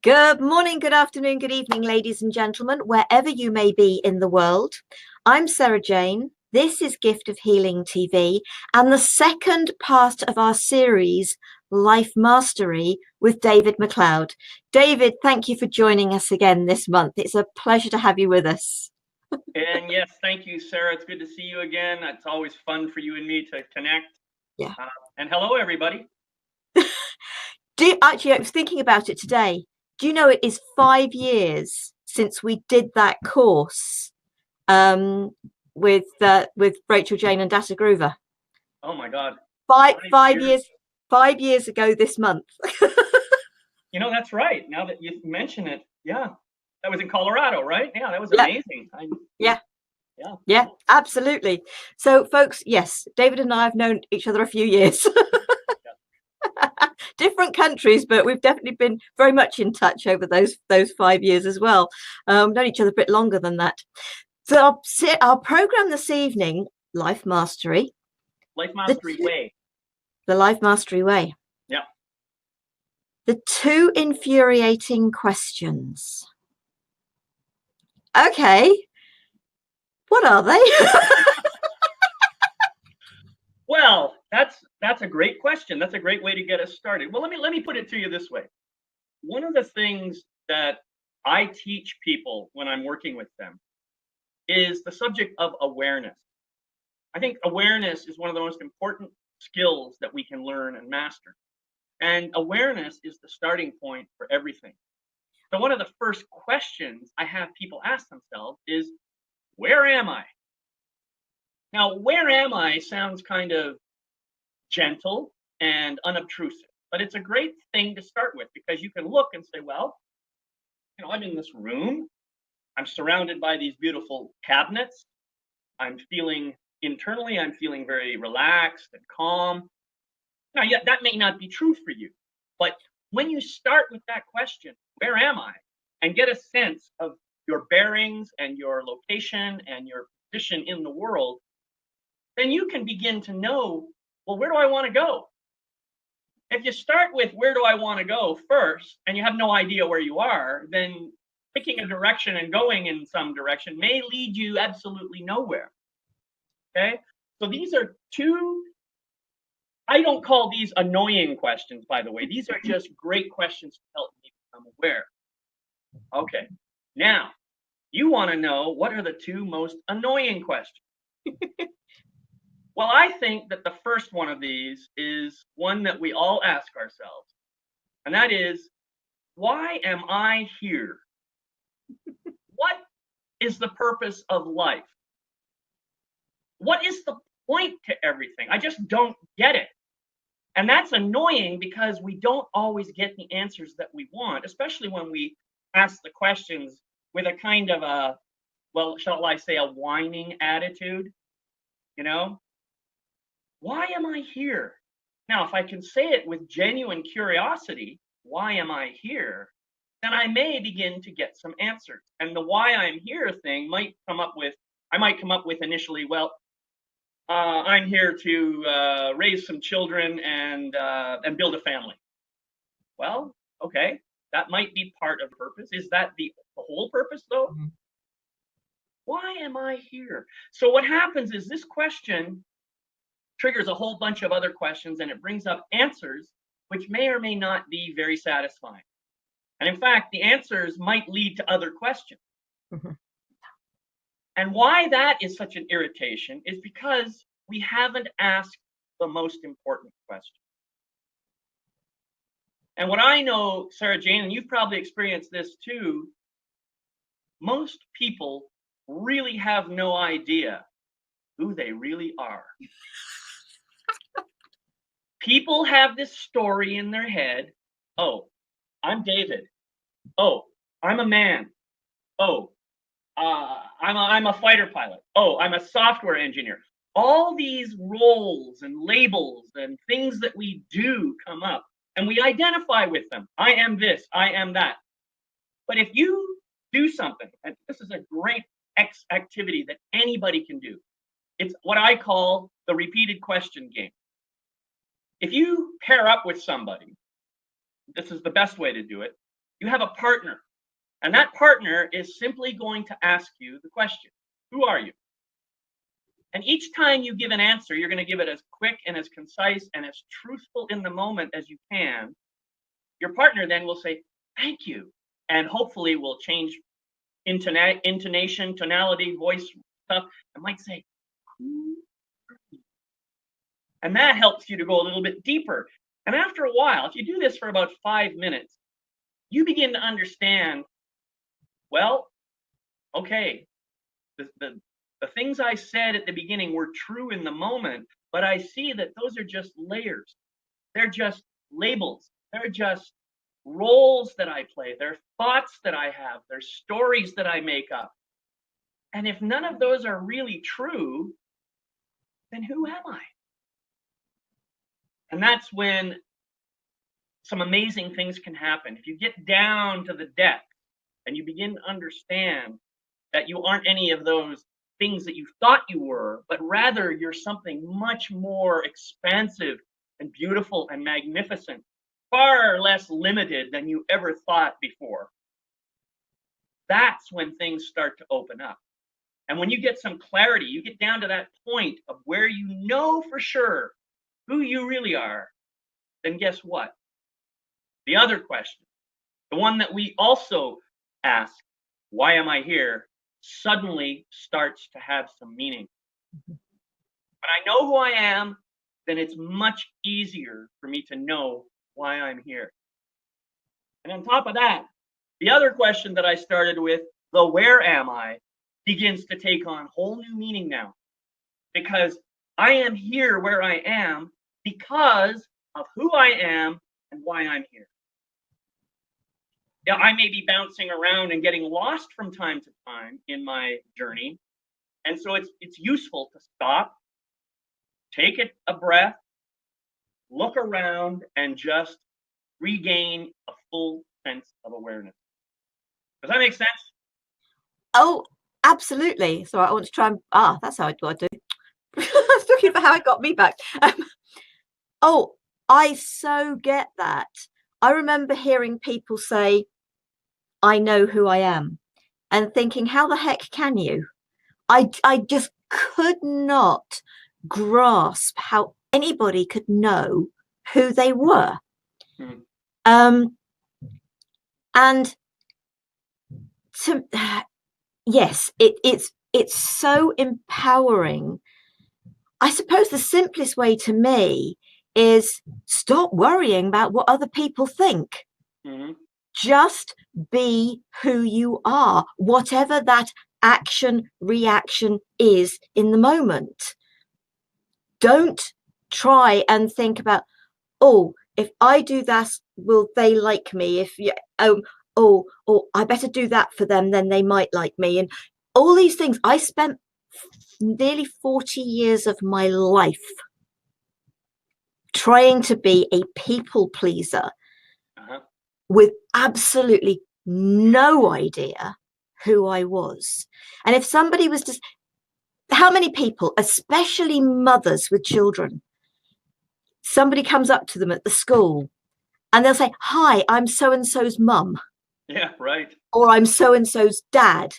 Good morning, good afternoon, good evening, ladies and gentlemen, wherever you may be in the world. I'm Sarah Jane. This is Gift of Healing TV and the second part of our series, Life Mastery, with David McLeod. David, thank you for joining us again this month. It's a pleasure to have you with us. And yes, thank you, Sarah. It's good to see you again. It's always fun for you and me to connect. Yeah. And hello, everybody. Actually, I was thinking about it today. Do you know it is 5 years since we did that course with Rachel Jane and Data Groover? Oh my God! Five years ago this month. You know, that's right. Now that you mention it, yeah, that was in Colorado, right? Yeah, that was amazing. Yeah, absolutely. So, folks, yes, David and I have known each other a few years. Different countries, but we've definitely been very much in touch over those 5 years as well. Known each other a bit longer than that. So our program this evening, Life Mastery. Life Mastery Way. The Life Mastery Way. Yeah. The Two Infuriating Questions. Okay. What are they? Well, that's a great question. That's a great way to get us started. Well, let me put it to you this way. One of the things that I teach people when I'm working with them is the subject of awareness. I think awareness is one of the most important skills that we can learn and master. And awareness is the starting point for everything. So one of the first questions I have people ask themselves is, where am I? Now, where am I sounds kind of gentle and unobtrusive, but it's a great thing to start with because you can look and say, well, I'm in this room. I'm surrounded by these beautiful cabinets. I'm feeling very relaxed and calm. Now, yeah, that may not be true for you, but when you start with that question, where am I? And get a sense of your bearings and your location and your position in the world, then you can begin to know, well, where do I want to go? If you start with where do I want to go first, and you have no idea where you are, then picking a direction and going in some direction may lead you absolutely nowhere. Okay? So these are two, I don't call these annoying questions, by the way. These are just great questions to help me become aware. Okay. Now, you want to know what are the two most annoying questions? Well, I think that the first one of these is one that we all ask ourselves, and that is, why am I here? What is the purpose of life? What is the point to everything? I just don't get it. And that's annoying because we don't always get the answers that we want, especially when we ask the questions with a kind of a, well, shall I say, a whining attitude, Why am I here? Now, if I can say it with genuine curiosity, why am I here? Then I may begin to get some answers. And the why I'm here thing I might come up with initially, well, I'm here to raise some children and build a family. Well, okay, that might be part of the purpose. Is that the whole purpose, though? Mm-hmm. Why am I here? So what happens is this question triggers a whole bunch of other questions, and it brings up answers which may or may not be very satisfying. And in fact, the answers might lead to other questions. Mm-hmm. And why that is such an irritation is because we haven't asked the most important question. And what I know, Sarah Jane, and you've probably experienced this too, most people really have no idea who they really are. People have this story in their head. Oh, I'm David. Oh, I'm a man. Oh, I'm a fighter pilot. Oh, I'm a software engineer. All these roles and labels and things that we do come up, and we identify with them. I am this, I am that. But if you do something, and this is a great activity that anybody can do, it's what I call the repeated question game. If you pair up with somebody, this is the best way to do it. You have a partner, and that partner is simply going to ask you the question, who are you? And each time you give an answer, you're going to give it as quick and as concise and as truthful in the moment as you can. Your partner then will say, thank you, and hopefully will change intonation, tonality, voice stuff, and might say, who are you? And that helps you to go a little bit deeper. And after a while, if you do this for about 5 minutes, you begin to understand, well, okay, the things I said at the beginning were true in the moment, but I see that those are just layers. They're just labels. They're just roles that I play. They're thoughts that I have. They're stories that I make up. And if none of those are really true, then who am I? And that's when some amazing things can happen. If you get down to the depth and you begin to understand that you aren't any of those things that you thought you were, but rather you're something much more expansive and beautiful and magnificent, far less limited than you ever thought before. That's when things start to open up. And when you get some clarity, you get down to that point of where you know for sure who you really are, then guess what? The other question, the one that we also ask, why am I here, suddenly starts to have some meaning. When I know who I am, then it's much easier for me to know why I'm here. And on top of that, the other question that I started with, the where am I, begins to take on whole new meaning now. Because I am here where I am because of who I am and why I'm here. Yeah, I may be bouncing around and getting lost from time to time in my journey. And so it's useful to stop, take a breath, look around, and just regain a full sense of awareness. Does that make sense? Oh, absolutely. So I want to try and that's how I do. I was talking about how it got me back. Oh, I so get that. I remember hearing people say, I know who I am, and thinking, how the heck can you? I just could not grasp how anybody could know who they were. And to, yes, it's so empowering. I suppose the simplest way to me is stop worrying about what other people think. Just be who you are, whatever that action reaction is in the moment. Don't try and think about, oh, if I do that, will they like me? If you oh, I better do that for them, then they might like me. And all these things. I spent nearly 40 years of my life trying to be a people pleaser with absolutely no idea who I was. And if somebody was just, how many people, especially mothers with children, somebody comes up to them at the school and they'll say, hi, I'm so-and-so's mum. Yeah, right. Or I'm so-and-so's dad.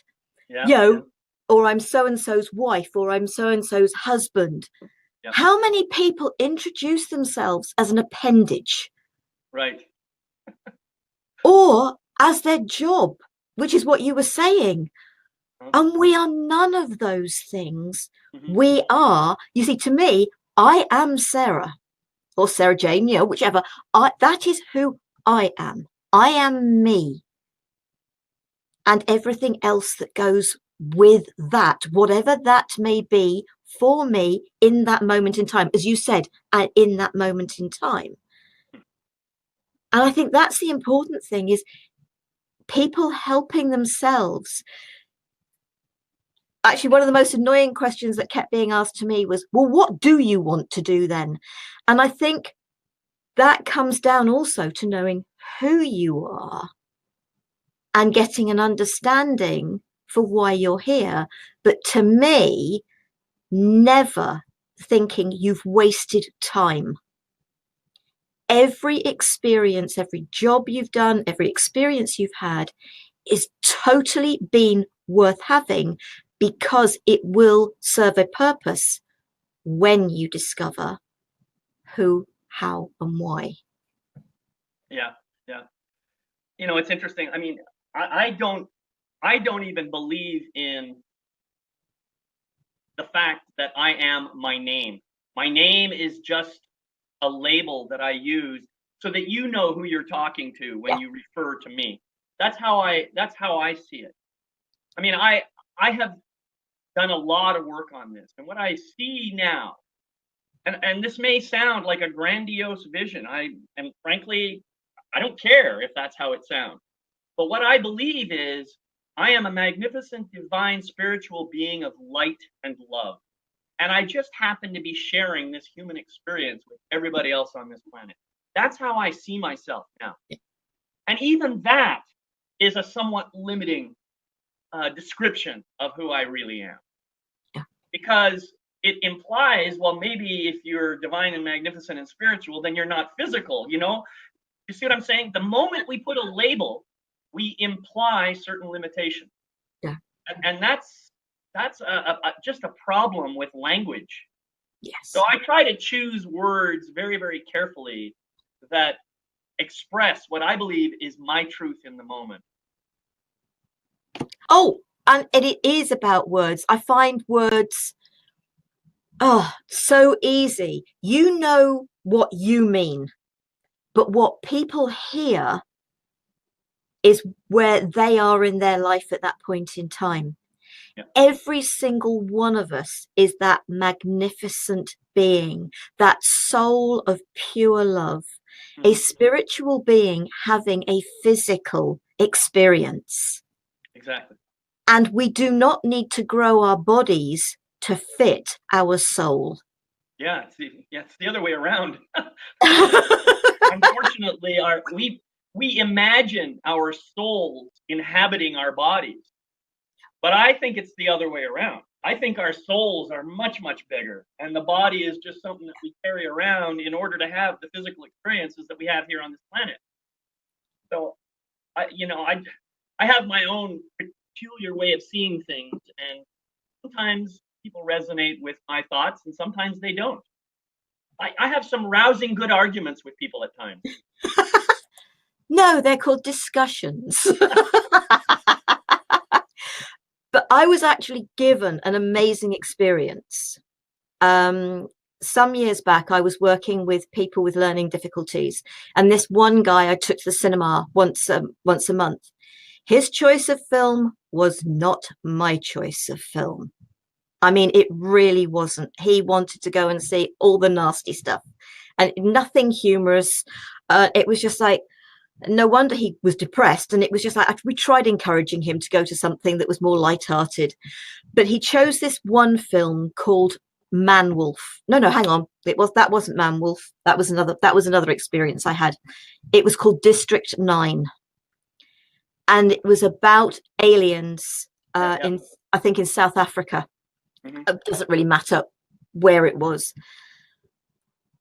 Yeah. Or I'm so-and-so's wife, or I'm so-and-so's husband. Yeah. How many people introduce themselves as an appendage? Right. Or as their job, which is what you were saying. And we are none of those things. We are, you see, to me, I am Sarah, or Sarah Jane, whichever. That is who I am. I am me. And everything else that goes with that, whatever that may be for me in that moment in time, as you said, in that moment in time. And I think that's the important thing, is people helping themselves. Actually, one of the most annoying questions that kept being asked to me was, well, what do you want to do then? And I think that comes down also to knowing who you are and getting an understanding for why you're here. But to me, never thinking you've wasted time. every experience, every job you've done, every experience you've had is totally been worth having because it will serve a purpose when you discover who, how, and why. Yeah, yeah. You know, it's interesting. I mean, I don't even believe in the fact that I am my name. My name is just a label that I use so that you know who you're talking to when Yeah. you refer to me. That's how I see it. I mean, I have done a lot of work on this, and what I see now, and this may sound like a grandiose vision. And frankly, I don't care if that's how it sounds. But what I believe is I am a magnificent divine spiritual being of light and love. And I just happen to be sharing this human experience with everybody else on this planet. That's how I see myself now. And even that is a somewhat limiting description of who I really am. Yeah. Because it implies, well, maybe if you're divine and magnificent and spiritual, then you're not physical, you know? You see what I'm saying? The moment we put a label, we imply certain limitations. Yeah. And that's just a problem with language. Yes. So I try to choose words very, very carefully that express what I believe is my truth in the moment. Oh, and it is about words. I find words, so easy. You know what you mean, but what people hear is where they are in their life at that point in time. Yeah. Every single one of us is that magnificent being, that soul of pure love, a Mhm. spiritual being having a physical experience. Exactly. And we do not need to grow our bodies to fit our soul. Yeah, it's the other way around. Unfortunately, we imagine our souls inhabiting our bodies, but I think it's the other way around. I think our souls are much, much bigger, and the body is just something that we carry around in order to have the physical experiences that we have here on this planet. So, I have my own peculiar way of seeing things, and sometimes people resonate with my thoughts, and sometimes they don't. I have some rousing good arguments with people at times. No, they're called discussions. But I was actually given an amazing experience. Some years back, I was working with people with learning difficulties, and this one guy I took to the cinema once a month. His choice of film was not my choice of film. I mean, it really wasn't. He wanted to go and see all the nasty stuff and nothing humorous. It was just like, no wonder he was depressed. And it was just like, we tried encouraging him to go to something that was more lighthearted. But he chose this one film called Man Wolf. No, hang on. That wasn't Man Wolf. That was another experience I had. It was called District 9. And it was about aliens in, I think, in South Africa. Mm-hmm. It doesn't really matter where it was.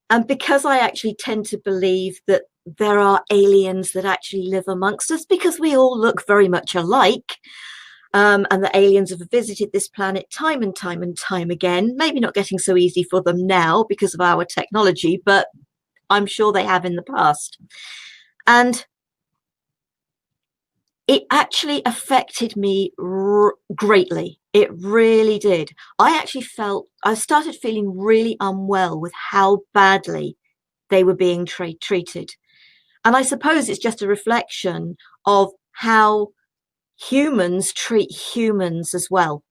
And because I actually tend to believe that there are aliens that actually live amongst us because we all look very much alike, and the aliens have visited this planet time and time and time again, maybe not getting so easy for them now because of our technology, but I'm sure they have in the past. And it actually affected me greatly. It really did. I started feeling really unwell with how badly they were being treated. And I suppose it's just a reflection of how humans treat humans as well.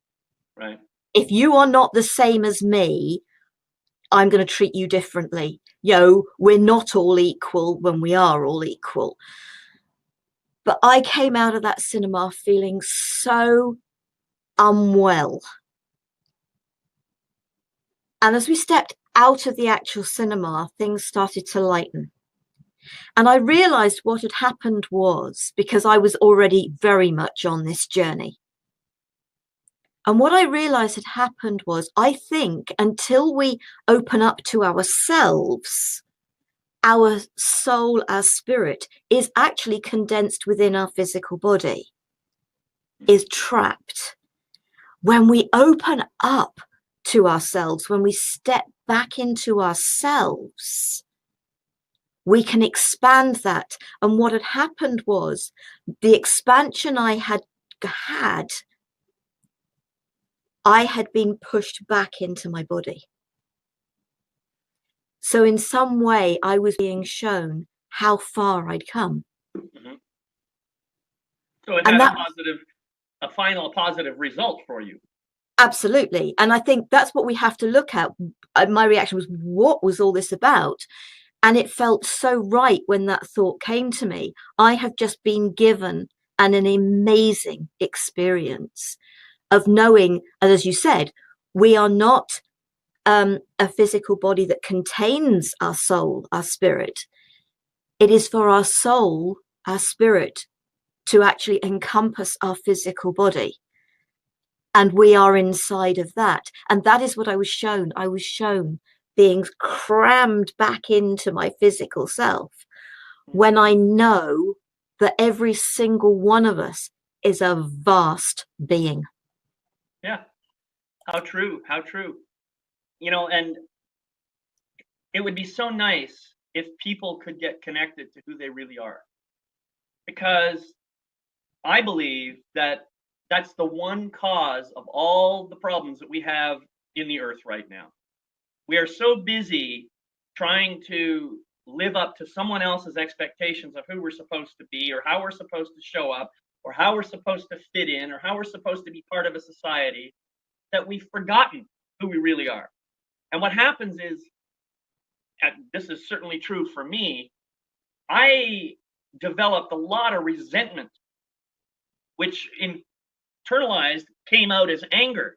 Right. If you are not the same as me, I'm going to treat you differently. We're not all equal when we are all equal. But I came out of that cinema feeling so unwell. And as we stepped out of the actual cinema, things started to lighten. And I realized what had happened was because I was already very much on this journey. And what I realized had happened was, I think until we open up to ourselves, our soul, our spirit, is actually condensed within our physical body, is trapped. When we open up to ourselves, when we step back into ourselves, we can expand that. And what had happened was the expansion I had, I had been pushed back into my body. So in some way, I was being shown how far I'd come. Mm-hmm. So it had a final positive result for you. Absolutely. And I think that's what we have to look at. My reaction was, what was all this about? And it felt so right when that thought came to me. I have just been given an amazing experience of knowing, as you said, we are not a physical body that contains our soul, our spirit. It is for our soul, our spirit, to actually encompass our physical body. And we are inside of that. And that is what I was shown. I was shown being crammed back into my physical self when I know that every single one of us is a vast being. Yeah. How true. How true. You know, and it would be so nice if people could get connected to who they really are. Because I believe that that's the one cause of all the problems that we have in the earth right now. We are so busy trying to live up to someone else's expectations of who we're supposed to be, or how we're supposed to show up, or how we're supposed to fit in, or how we're supposed to be part of a society, that we've forgotten who we really are. And what happens is, and this is certainly true for me, I developed a lot of resentment, which internalized came out as anger.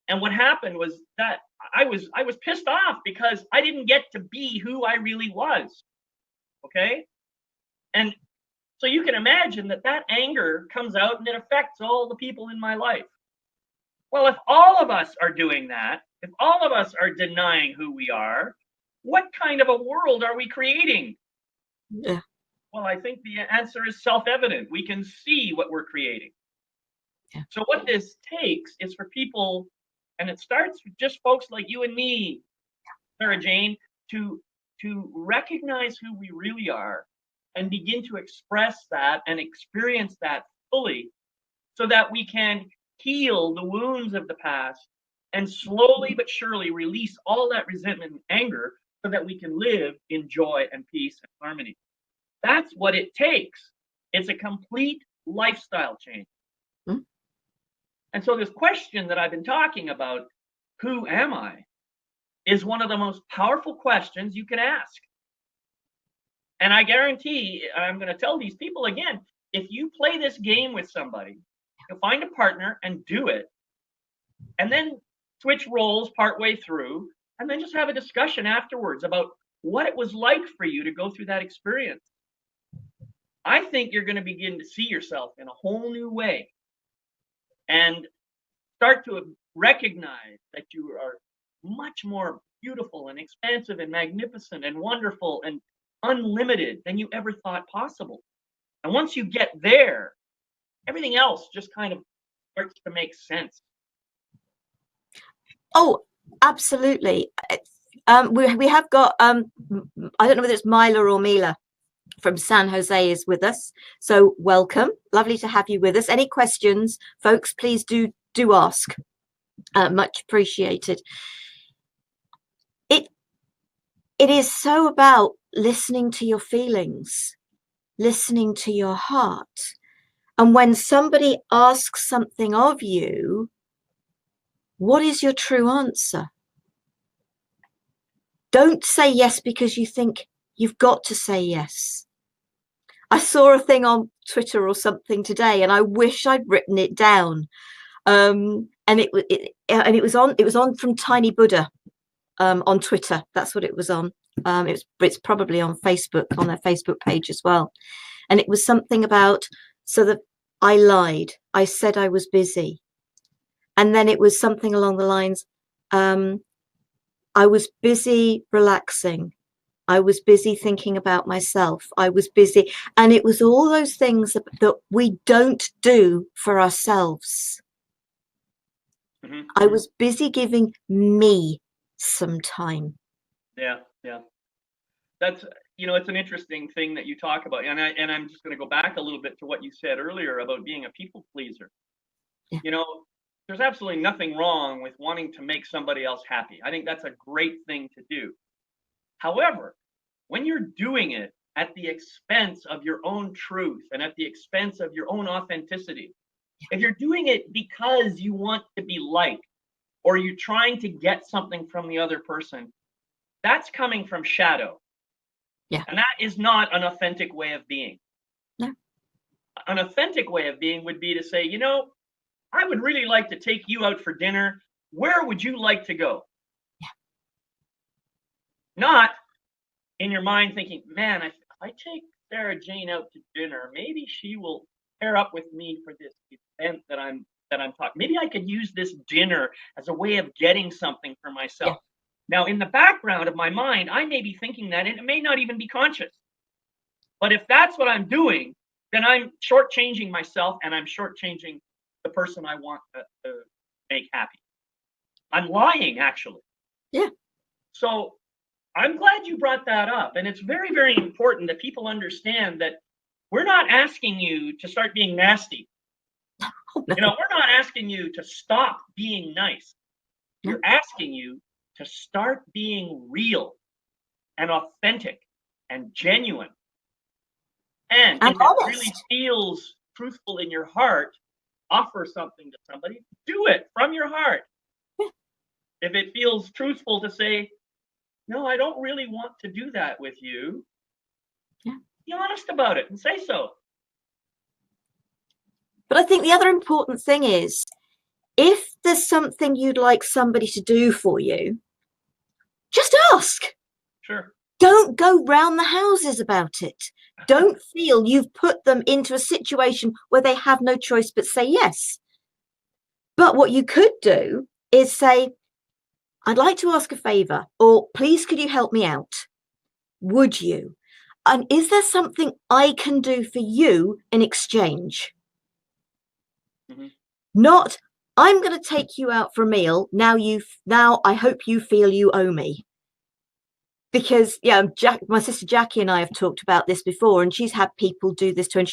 And what happened was that I was pissed off because I didn't get to be who I really was. Okay? And so you can imagine that that anger comes out and it affects all the people in my life. Well, if all of us are doing that, if all of us are denying who we are, what kind of a world are we creating? Yeah. Well, I think the answer is self-evident. We can see what we're creating. Yeah. So what this takes is for people, and it starts with just folks like you and me, Sarah Jane, to recognize who we really are and begin to express that and experience that fully, so that we can heal the wounds of the past and slowly but surely release all that resentment and anger so that we can live in joy and peace and harmony. That's what it takes. It's a complete lifestyle change. Mm-hmm. And so this question that I've been talking about, who am I, is one of the most powerful questions you can ask. And I guarantee, I'm going to tell these people again, if you play this game with somebody, you'll find a partner and do it, and then switch roles partway through, and then just have a discussion afterwards about what it was like for you to go through that experience. I think you're going to begin to see yourself in a whole new way and start to recognize that you are much more beautiful and expansive and magnificent and wonderful and unlimited than you ever thought possible. And once you get there, everything else just kind of starts to make sense. Oh, absolutely. We have got I don't know whether it's Mila or Mila from San Jose is with us. So welcome. Lovely to have you with us. Any questions, folks, please do ask. Much appreciated. It is so about listening to your feelings, listening to your heart. And when somebody asks something of you, what is your true answer? Don't say yes because you think you've got to say yes. I saw a thing on Twitter or something today, and I wish I'd written it down. And it was on from Tiny Buddha on Twitter. That's what it was on. It's probably on Facebook, on their Facebook page as well. And it was something about, so that I lied. I said I was busy. And then it was something along the lines, I was busy relaxing. I was busy thinking about myself. I was busy. And it was all those things that we don't do for ourselves. Mm-hmm. I was busy giving me some time. Yeah, yeah. That's, it's an interesting thing that you talk about. And I'm just going to go back a little bit to what you said earlier about being a people pleaser. Yeah. There's absolutely nothing wrong with wanting to make somebody else happy. I think that's a great thing to do. However, when you're doing it at the expense of your own truth and at the expense of your own authenticity, if you're doing it because you want to be liked or you're trying to get something from the other person, that's coming from shadow. Yeah. And that is not an authentic way of being. No. An authentic way of being would be to say, I would really like to take you out for dinner. Where would you like to go? Yeah. Not in your mind thinking, man, if I take Sarah Jane out to dinner, maybe she will pair up with me for this event that I'm talking. Maybe I could use this dinner as a way of getting something for myself. Yeah. Now, in the background of my mind, I may be thinking that, and it may not even be conscious. But if that's what I'm doing, then I'm shortchanging myself and I'm shortchanging the person I want to make happy. I'm lying, actually. Yeah. So I'm glad you brought that up. And it's very, very important that people understand that we're not asking you to start being nasty. We're not asking you to stop being nice. We're asking you to start being real and authentic and genuine. And if it really feels truthful in your heart, offer something to somebody, do it from your heart. If it feels truthful to say, no, I don't really want to do that with you, be honest about it and say so. But I think the other important thing is, if there's something you'd like somebody to do for you, just ask. Sure. Don't go round the houses about it. Don't feel you've put them into a situation where they have no choice but say yes. But what you could do is say, I'd like to ask a favor, or please could you help me out? Would you? And is there something I can do for you in exchange? Mm-hmm. Not, I'm going to take you out for a meal. Now I hope you feel you owe me. Because my sister Jackie and I have talked about this before, and she's had people do this to her. And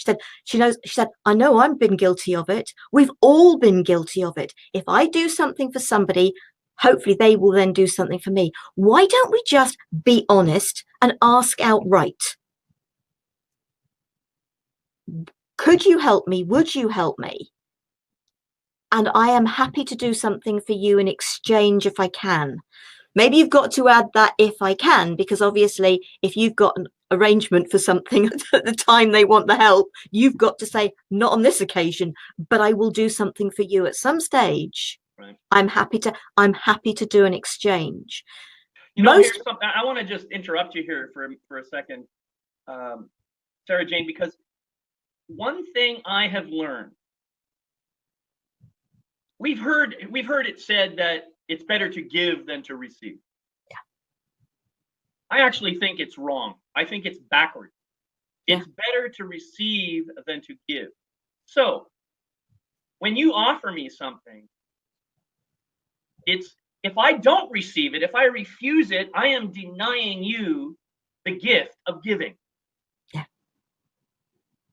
she said, I know I've been guilty of it. We've all been guilty of it. If I do something for somebody, hopefully they will then do something for me. Why don't we just be honest and ask outright? Could you help me? Would you help me? And I am happy to do something for you in exchange if I can. Maybe you've got to add that if I can, because obviously if you've got an arrangement for something at the time they want the help, you've got to say, not on this occasion, but I will do something for you at some stage. Right. I'm happy to do an exchange. Here's something. I want to just interrupt you here for a second, Sarah Jane, because one thing I have learned, we've heard it said that it's better to give than to receive. Yeah. I actually think it's wrong. I think it's backwards. It's better to receive than to give. So when you offer me something, if I don't receive it, if I refuse it, I am denying you the gift of giving. Yeah.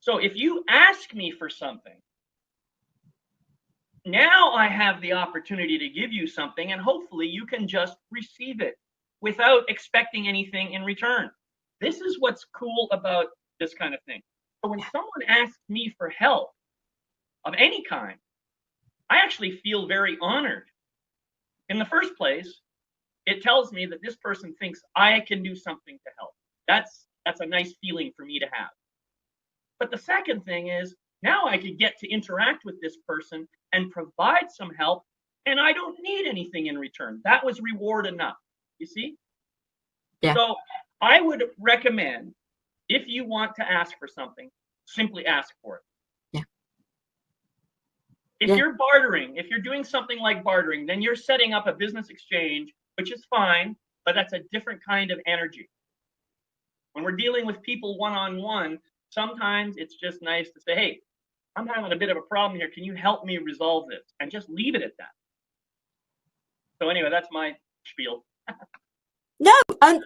So if you ask me for something, now I have the opportunity to give you something, and hopefully you can just receive it without expecting anything in return. This is what's cool about this kind of thing. So when someone asks me for help of any kind, I actually feel very honored. In the first place, it tells me that this person thinks I can do something to help. That's a nice feeling for me to have. But the second thing is, now I could get to interact with this person and provide some help, and I don't need anything in return. That was reward enough, you see? Yeah. So I would recommend, if you want to ask for something, simply ask for it. Yeah. If you're bartering, if you're doing something like bartering, then you're setting up a business exchange, which is fine, but that's a different kind of energy. When we're dealing with people one-on-one, sometimes it's just nice to say, hey, I'm having a bit of a problem here. Can you help me resolve this? And just leave it at that. So anyway, that's my spiel. No, and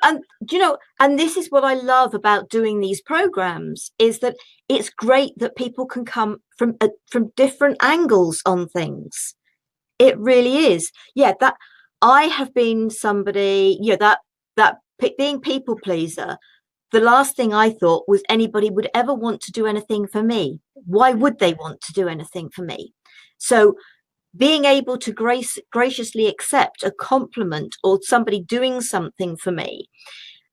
and this is what I love about doing these programs, is that it's great that people can come from different angles on things. It really is. Yeah, that I have been somebody, that being people pleaser. The last thing I thought was anybody would ever want to do anything for me. Why would they want to do anything for me? So being able to graciously accept a compliment or somebody doing something for me.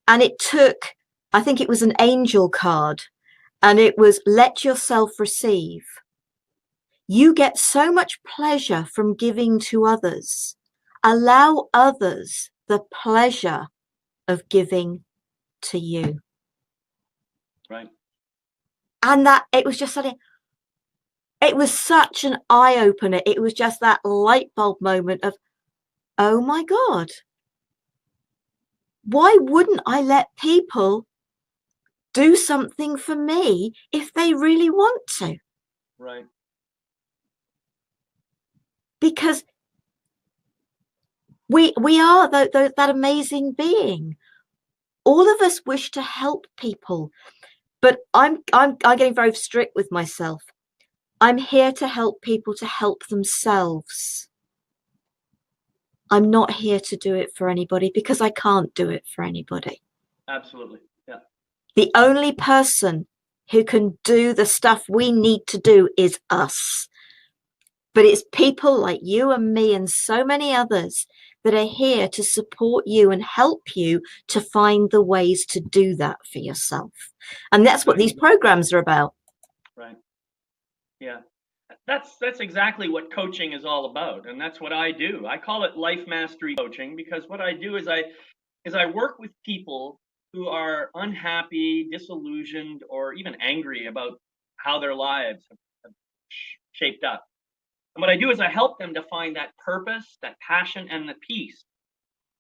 And it took, I think it was an angel card, and it was, let yourself receive. You get so much pleasure from giving to others. Allow others the pleasure of giving to you. Right. And that it was just something, it was such an eye opener. It was just that light bulb moment of, oh my God, why wouldn't I let people do something for me if they really want to? Right. Because we are that amazing being. All of us wish to help people, but I'm getting very strict with myself. I'm here to help people to help themselves. I'm not here to do it for anybody, because I can't do it for anybody. Absolutely. Yeah. The only person who can do the stuff we need to do is us. But it's people like you and me and so many others that are here to support you and help you to find the ways to do that for yourself. And that's what these programs are about. Right. Yeah. That's exactly what coaching is all about, and that's what I do. I call it life mastery coaching, because what I do is I work with people who are unhappy, disillusioned, or even angry about how their lives have shaped up. And what I do is I help them to find that purpose, that passion, and the peace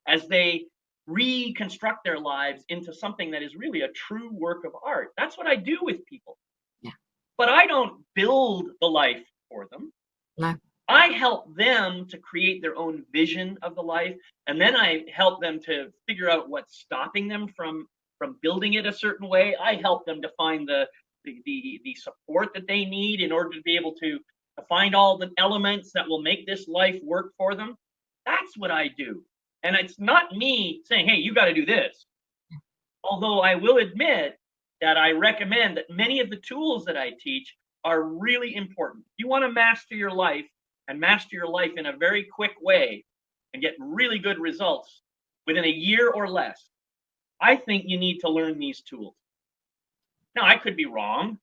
as they reconstruct their lives into something that is really a true work of art. That's what I do with people. Yeah. But I don't build the life for them. No. I help them to create their own vision of the life, and then I help them to figure out what's stopping them from building it a certain way. I help them to find the support that they need in order to be able to find all the elements that will make this life work for them. That's what I do. And it's not me saying, hey, you got to do this. Although I will admit that I recommend that many of the tools that I teach are really important. If you want to master your life, and master your life in a very quick way and get really good results within a year or less, I think you need to learn these tools. Now, I could be wrong,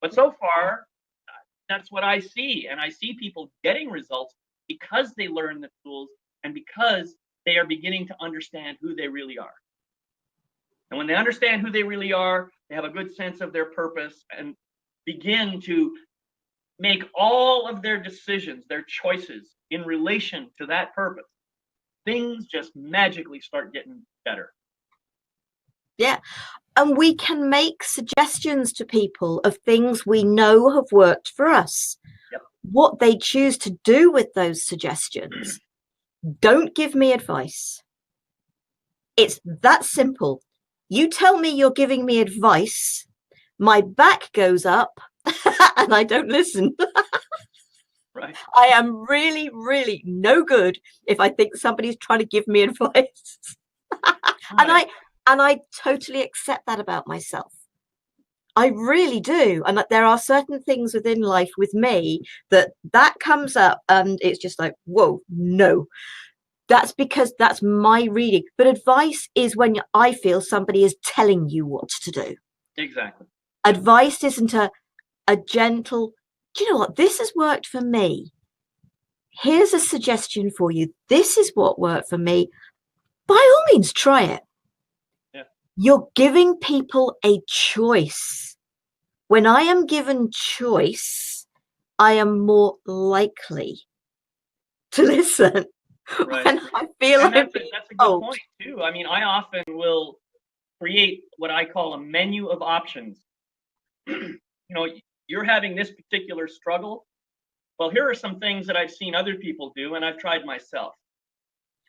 but so far, that's what I see. And I see people getting results because they learn the tools and because they are beginning to understand who they really are. And when they understand who they really are, they have a good sense of their purpose and begin to make all of their decisions, their choices in relation to that purpose. Things just magically start getting better. Yeah. And we can make suggestions to people of things we know have worked for us. Yep. What they choose to do with those suggestions. Don't give me advice. It's that simple. You tell me you're giving me advice, my back goes up and I don't listen. Right. I am really, really no good if I think somebody's trying to give me advice. Right. And I totally accept that about myself. I really do. And there are certain things within life with me that comes up and it's just like, whoa, no. That's because that's my reading. But advice is when I feel somebody is telling you what to do. Exactly. Advice isn't a gentle, do you know what? This has worked for me. Here's a suggestion for you. This is what worked for me. By all means, try it. Yeah. You're giving people a choice. When I am given choice, I am more likely to listen. Right. When I feel and like that's a good point too. I mean, I often will create what I call a menu of options. You're having this particular struggle. Well, here are some things that I've seen other people do and I've tried myself.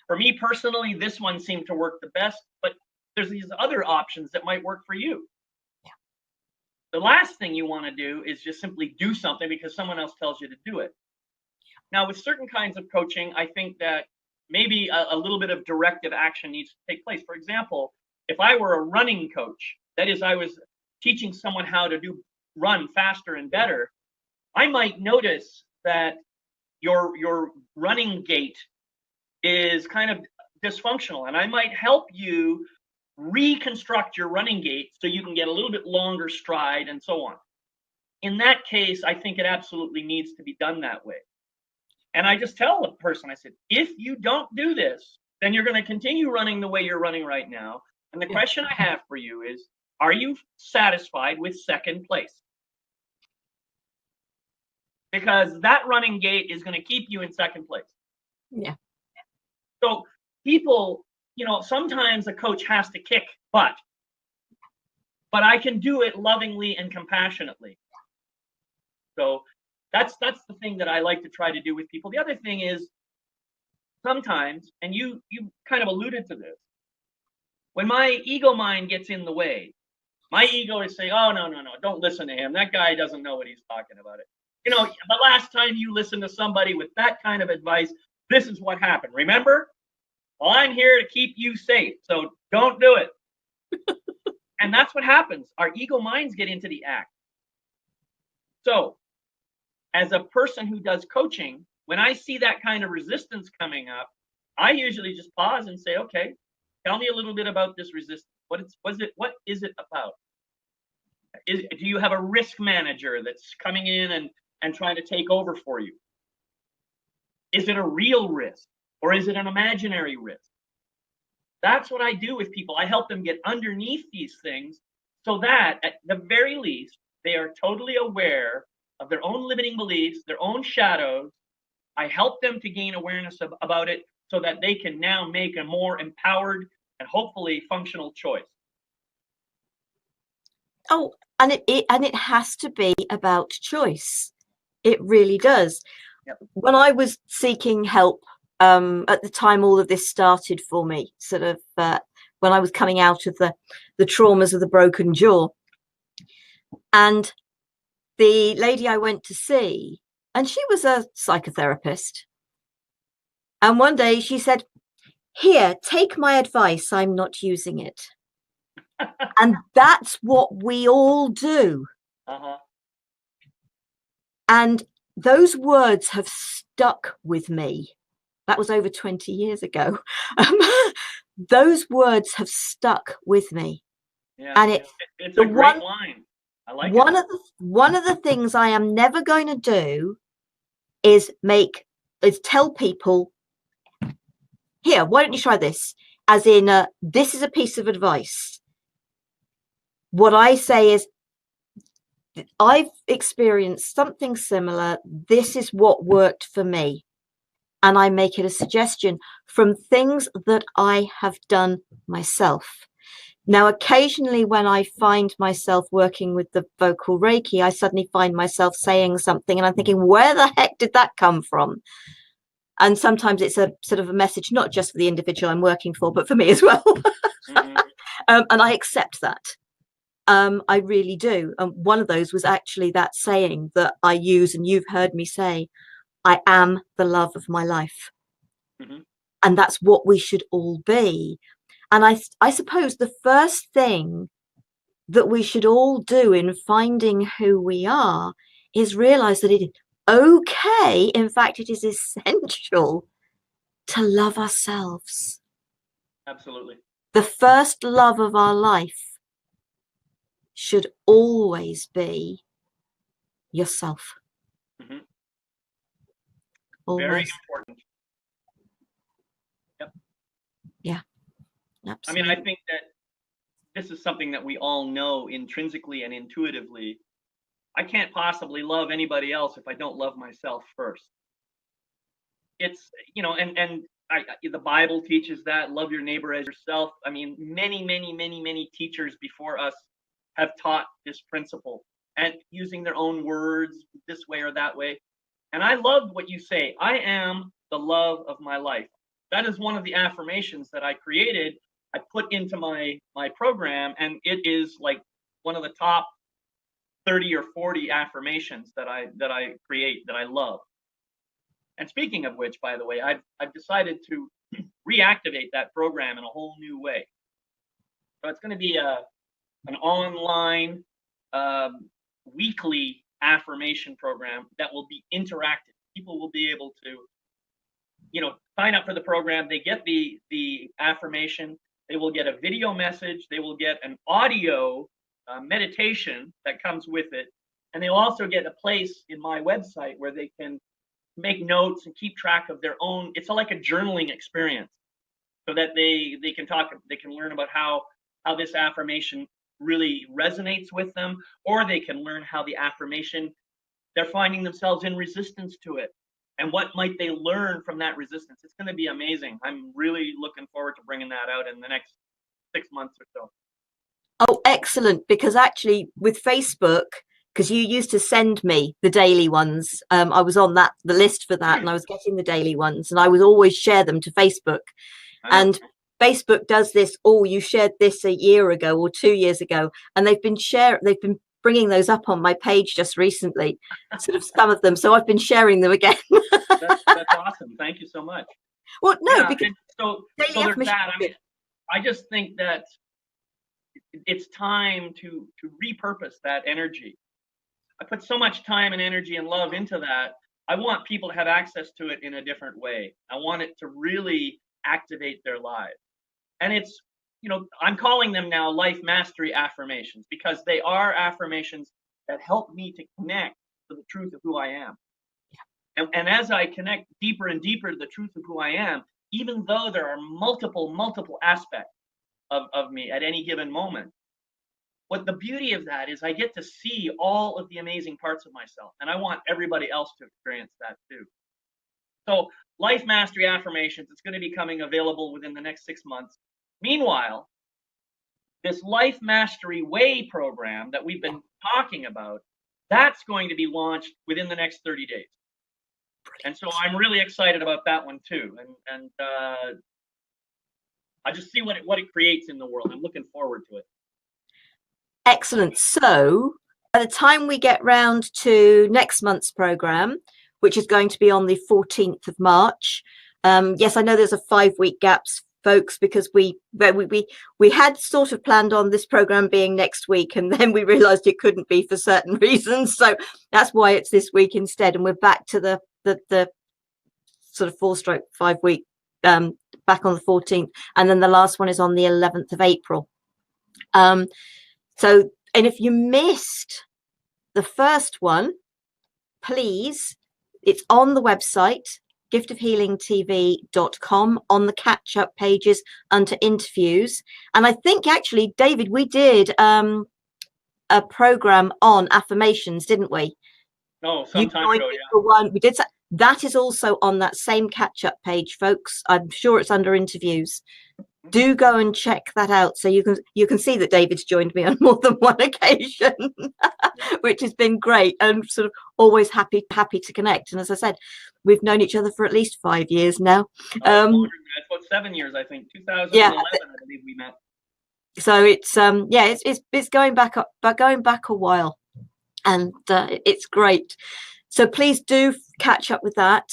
For me personally, this one seemed to work the best, but there's these other options that might work for you. Yeah. The last thing you want to do is just simply do something because someone else tells you to do it. Now, with certain kinds of coaching, I think that maybe a little bit of directive action needs to take place. For example, if I were a running coach, that is, I was teaching someone how to run faster and better, I might notice that your running gait is kind of dysfunctional, and I might help you reconstruct your running gait so you can get a little bit longer stride and so on. In that case, I think it absolutely needs to be done that way. And I just tell the person, I said, if you don't do this, then you're going to continue running the way you're running right now. And the question I have for you is, are you satisfied with second place? Because that running gait is going to keep you in second place. Yeah. So people, sometimes a coach has to kick butt, but I can do it lovingly and compassionately. So that's the thing that I like to try to do with people. The other thing is sometimes, and you kind of alluded to this, when my ego mind gets in the way, my ego is saying, oh, no, don't listen to him. That guy doesn't know what he's talking about. The last time you listened to somebody with that kind of advice, this is what happened. Remember? Well, I'm here to keep you safe, so don't do it. And that's what happens. Our ego minds get into the act. So as a person who does coaching, when I see that kind of resistance coming up, I usually just pause and say, okay, tell me a little bit about this resistance. What is it about? Do you have a risk manager that's coming in and trying to take over for you? Is it a real risk or is it an imaginary risk? That's what I do with people. I help them get underneath these things so that at the very least, they are totally aware of their own limiting beliefs, their own shadows. I help them to gain awareness about it so that they can now make a more empowered and hopefully functional choice. Oh, and it has to be about choice. It really does. Yep. When I was seeking help, at the time all of this started for me, sort of when I was coming out of the traumas of the broken jaw, and the lady I went to see, and she was a psychotherapist, and one day she said, "Here, take my advice. I'm not using it." And that's what we all do. Uh-huh. And those words have stuck with me. That was over 20 years ago. Those words have stuck with me. Yeah, And it's a great line. I like it. One of the things I am never going to do is tell people, here, why don't you try this? As in, this is a piece of advice. What I say is, I've experienced something similar. This is what worked for me. And I make it a suggestion from things that I have done myself. Now, occasionally when I find myself working with the vocal Reiki, I suddenly find myself saying something and I'm thinking, where the heck did that come from? And sometimes it's a sort of a message, not just for the individual I'm working for, but for me as well. Mm-hmm. And I accept that. I really do. And one of those was actually that saying that I use, and you've heard me say, I am the love of my life. Mm-hmm. And that's what we should all be. And I suppose the first thing that we should all do in finding who we are is realize that it is okay. In fact, it is essential to love ourselves. Absolutely. The first love of our life should always be yourself. Mm-hmm. Always. Very important. Yep. Yeah, absolutely. I mean, I think that this is something that we all know intrinsically and intuitively. I can't possibly love anybody else if I don't love myself first. It's, and the Bible teaches that. Love your neighbor as yourself. I mean, many teachers before us have taught this principle and using their own words this way or that way. And I loved what you say. I am the love of my life. That is one of the affirmations that I created. I put into my program, and it is like one of the top 30 or 40 affirmations that I create that I love. And speaking of which, by the way, I've decided to reactivate that program in a whole new way. So it's going to be an online weekly affirmation program that will be interactive. People will be able to, sign up for the program. They get the affirmation. They will get a video message. They will get an audio meditation that comes with it. And they'll also get a place in my website where they can make notes and keep track of their own. It's like a journaling experience, so that they can learn about how this affirmation really resonates with them, or they can learn how the affirmation, they're finding themselves in resistance to it, and what might they learn from that resistance. It's going to be amazing. I'm really looking forward to bringing that out in the next 6 months or so. Oh, excellent. Because actually with Facebook, because you used to send me the daily ones, I was on the list for that, and I was getting the daily ones, and I would always share them to Facebook. And Facebook does this, you shared this a year ago or 2 years ago, and they've been bringing those up on my page just recently, sort of some of them. So I've been sharing them again. That's awesome. Thank you so much. Well, no, because so there's that. I mean, I just think that it's time to repurpose that energy. I put so much time and energy and love into that. I want people to have access to it in a different way. I want it to really activate their lives. And it's, I'm calling them now life mastery affirmations, because they are affirmations that help me to connect to the truth of who I am. And as I connect deeper and deeper to the truth of who I am, even though there are multiple aspects of me at any given moment, what the beauty of that is, I get to see all of the amazing parts of myself, and I want everybody else to experience that too. So life mastery affirmations, it's going to be coming available within the next 6 months. Meanwhile, this Life Mastery Way program that we've been talking about, that's going to be launched within the next 30 days. And so I'm really excited about that one too. And I just see what it creates in the world. I'm looking forward to it. Excellent. So by the time we get round to next month's program, which is going to be on the 14th of March. Yes, I know there's a 5-week gaps, folks, because we had sort of planned on this program being next week, and then we realized it couldn't be for certain reasons. So that's why it's this week instead. And we're back to the sort of 4/5 week back on the 14th. And then the last one is on the 11th of April. So, and if you missed the first one, please, it's on the website, giftofhealingtv.com, on the catch-up pages under interviews. And I think actually, David, we did a program on affirmations, didn't we? No, some time ago, yeah. For one, we did. That is also on that same catch-up page, folks. I'm sure it's under interviews. Do go and check that out, so you can see that David's joined me on more than one occasion, which has been great, and sort of always happy to connect. And as I said, we've known each other for at least 5 years now. It's about 7 years, I think. 2011, I believe we met. So it's it's going back a while, and it's great. So please do catch up with that.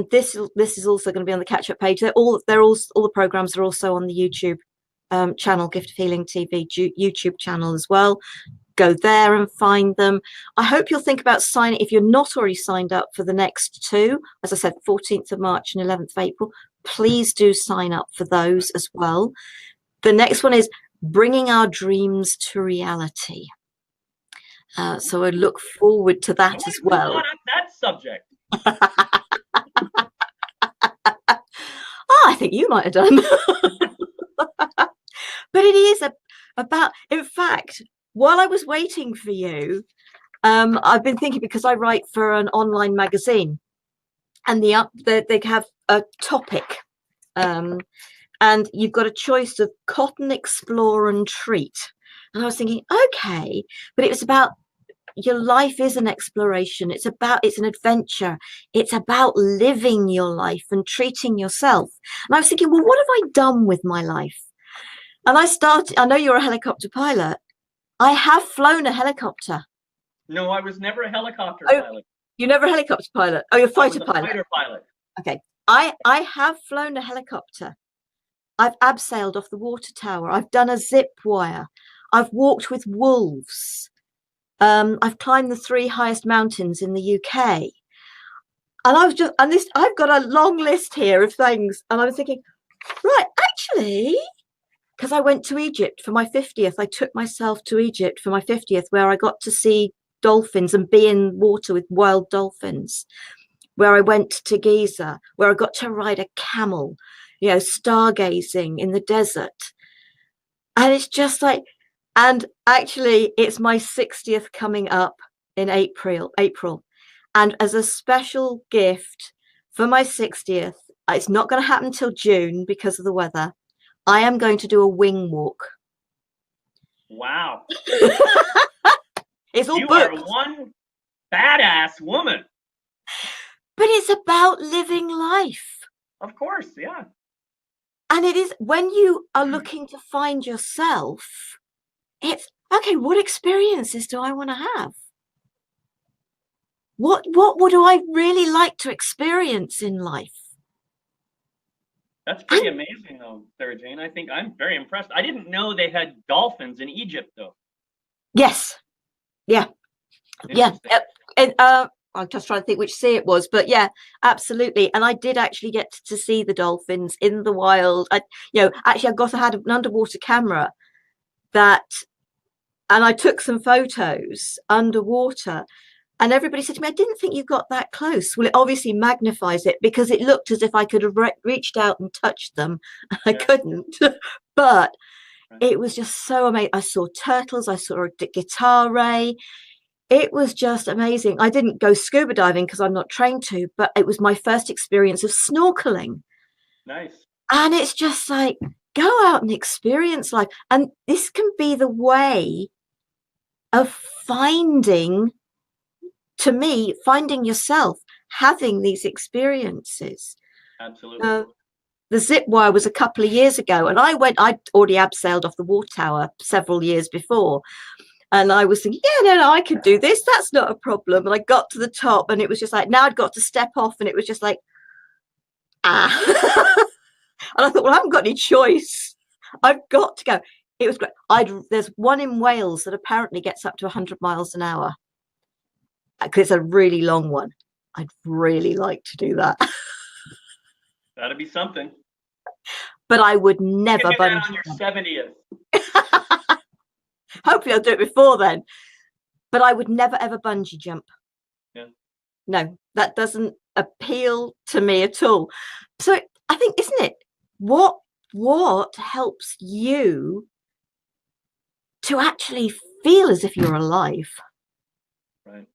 This is also going to be on the catch-up page. All the programs are also on the YouTube channel, Gift of Healing TV YouTube channel as well. Go there and find them. I hope you'll think about signing, if you're not already signed up for the next two, as I said, 14th of March and 11th of April. Please do sign up for those as well. The next one is Bringing Our Dreams to Reality. So I look forward to that as well. That subject. I think you might have done. But it is about, in fact, while I was waiting for you, I've been thinking, because I write for an online magazine, and they have a topic And you've got a choice of cotton, explore, and treat. And I was thinking, okay, but it was about your life is an exploration. It's an adventure. It's about living your life and treating yourself. And I was thinking, well, what have I done with my life? And I know you're a helicopter pilot. I have flown a helicopter. No, I was never a helicopter Oh, pilot. you're never a helicopter pilot. Oh, you're a fighter pilot. Fighter pilot. Okay. I have flown a helicopter. I've abseiled off the water tower. I've done a zip wire. I've walked with wolves. I've climbed the 3 highest mountains in the UK. And I've got a long list here of things. And I was thinking, right, actually, because I went to Egypt for my 50th, I took myself to Egypt for my 50th, where I got to see dolphins and be in water with wild dolphins, where I went to Giza, where I got to ride a camel, stargazing in the desert. And it's just like, and actually it's my 60th coming up in April. And as a special gift for my 60th, it's not going to happen till June because of the weather. I am going to do a wing walk. Wow. It's all you booked. are one badass woman. But it's about living life. Of course, yeah. And it is, when you are looking to find yourself, it's, okay, what experiences do I want to have? What would I really like to experience in life? That's pretty amazing, though, Sarah Jane. I think I'm very impressed. I didn't know they had dolphins in Egypt, though. Yes. Yeah. Yeah. I'm just trying to think which sea it was, but yeah, absolutely. And I did actually get to see the dolphins in the wild. I had an underwater camera and I took some photos underwater. And everybody said to me, I didn't think you got that close. Well, it obviously magnifies it because it looked as if I could have reached out and touched them. I couldn't. But it was just so amazing. I saw turtles. I saw a guitar ray. It was just amazing. I didn't go scuba diving because I'm not trained to, but it was my first experience of snorkeling. Nice. And it's just like, go out and experience life. And this can be the way of finding yourself, having these experiences. Absolutely. The zip wire was a couple of years ago, and I'd already abseiled off the water tower several years before. And I was thinking, no, I could do this. That's not a problem. And I got to the top, and it was just like, now I'd got to step off, and it was just like, And I thought, well, I haven't got any choice. I've got to go. It was great. There's one in Wales that apparently gets up to 100 miles an hour. Because it's a really long one. I'd really like to do that. That'd be something. But I would never do that on your 70th. Hopefully I'll do it before then. But I would never ever bungee jump. Yeah. No, that doesn't appeal to me at all. So I think, isn't it? What helps you to actually feel as if you're alive? Right.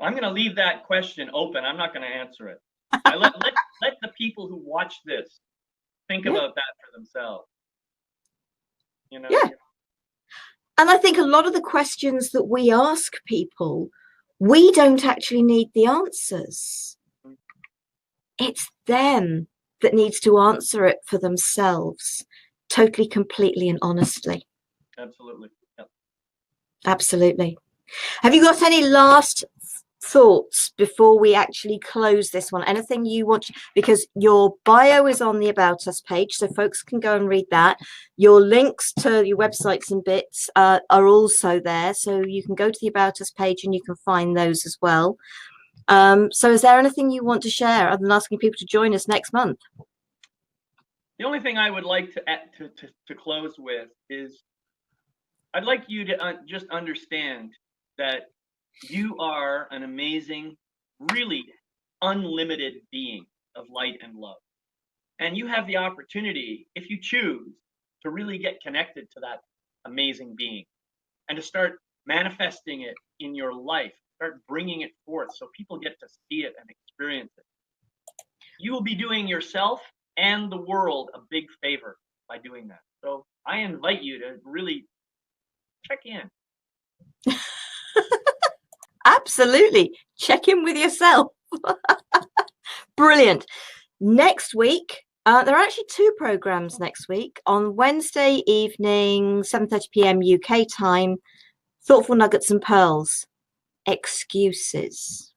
I'm going to leave that question open. I'm not going to answer it. let the people who watch this think about that for themselves. Yeah. And I think a lot of the questions that we ask people, we don't actually need the answers. It's them that needs to answer it for themselves, totally, completely, and honestly. Absolutely. Yep. Absolutely. Have you got any last thoughts before we actually close this one? Anything you want because your bio is on the About Us page, so folks can go and read that. Your links to your websites and bits are also there, so you can go to the About Us page and you can find those as well. So is there anything you want to share other than asking people to join us next month? The only thing I would like to close with is I'd like you to just understand that you are an amazing, really unlimited being of light and love. And you have the opportunity, if you choose, to really get connected to that amazing being and to start manifesting it in your life, start bringing it forth so people get to see it and experience it. you will be doing yourself and the world a big favor by doing that. So I invite you to really check in. Absolutely. Check in with yourself. Brilliant. Next week, there are actually two programs next week. On Wednesday evening, 7:30 p.m. UK time, Thoughtful Nuggets and Pearls, excuses.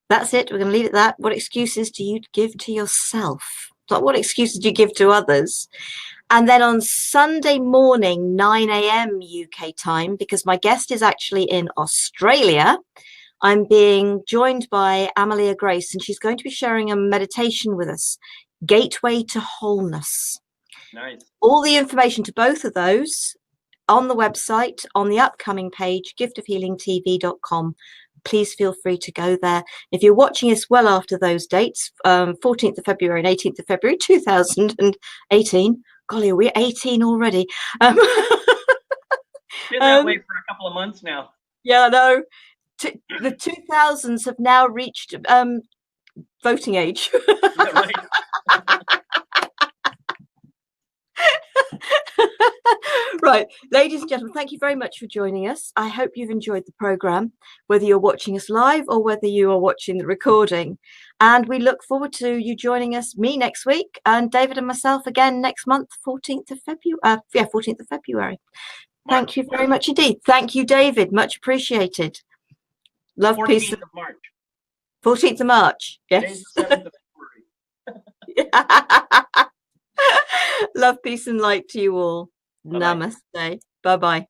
That's it. We're going to leave it at that. What excuses do you give to yourself? Not what excuses do you give to others? And then on Sunday morning, 9 a.m. UK time, because my guest is actually in Australia, I'm being joined by Amalia Grace, and she's going to be sharing a meditation with us, Gateway to Wholeness. Nice. All the information to both of those on the website, on the upcoming page, giftofhealingtv.com. Please feel free to go there. If you're watching us well after those dates, 14th of February and 18th of February 2018, golly, we're 18 already. Been that way for a couple of months now. Yeah, I know. The 2000s have now reached voting age. Yeah, right. Right, ladies and gentlemen, thank you very much for joining us. I hope you've enjoyed the program, whether you're watching us live or whether you are watching the recording. And we look forward to you joining us, me next week, and David and myself again next month, 14th of February. 14th of February. Thank you very much indeed. Thank you, David. Much appreciated. Love, 14th peace. of March. 14th of March. Yes. 7th of February. Love, peace, and light to you all. Bye-bye. Namaste. Bye-bye.